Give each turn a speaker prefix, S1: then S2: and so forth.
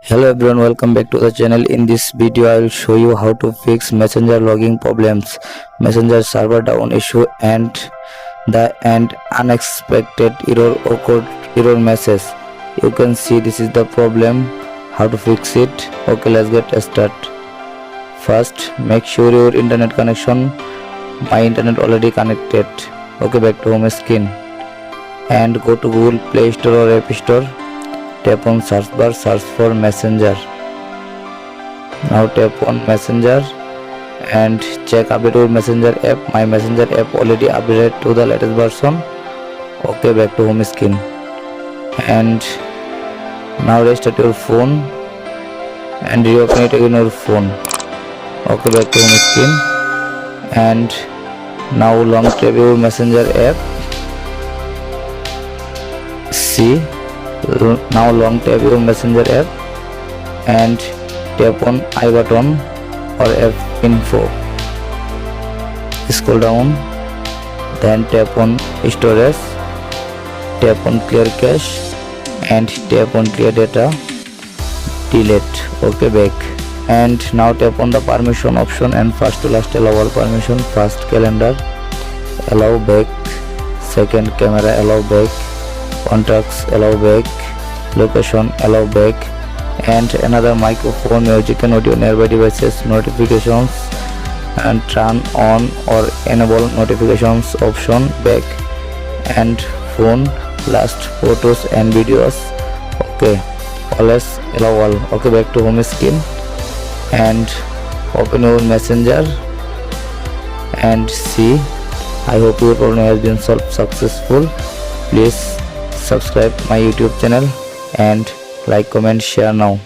S1: Hello everyone, welcome back to the channel. In this video I will show you how to fix messenger logging problems, messenger server down issue and unexpected error occurred error message. You can see this is the problem, how to fix it. Okay, let's get started. First, make sure your internet connection, my internet already connected. Okay, back to home screen and go to Google Play Store or App Store. Tap on search bar, search for messenger. Now tap on messenger and check update your messenger app. My messenger app already updated to the latest version. Okay, back to home screen and now restart your phone and reopen it again your phone. Okay, back to home screen and now long tap your messenger app. See, now long tap your messenger app and tap on I button or app info. Scroll down, then tap on storage, tap on clear cache and tap on clear data, delete. Okay, back and now tap on the permission option and first to last allow all permission. First calendar allow back, second camera allow back, contacts allow back, location allow back, and another microphone, music and audio, nearby devices, notifications, and turn on or enable notifications option, back, and phone, last photos and videos. Okay, always allow all. Okay, back to home screen and open your messenger and see. I hope your problem has been solved successful. Please subscribe my YouTube channel and like, comment, share now.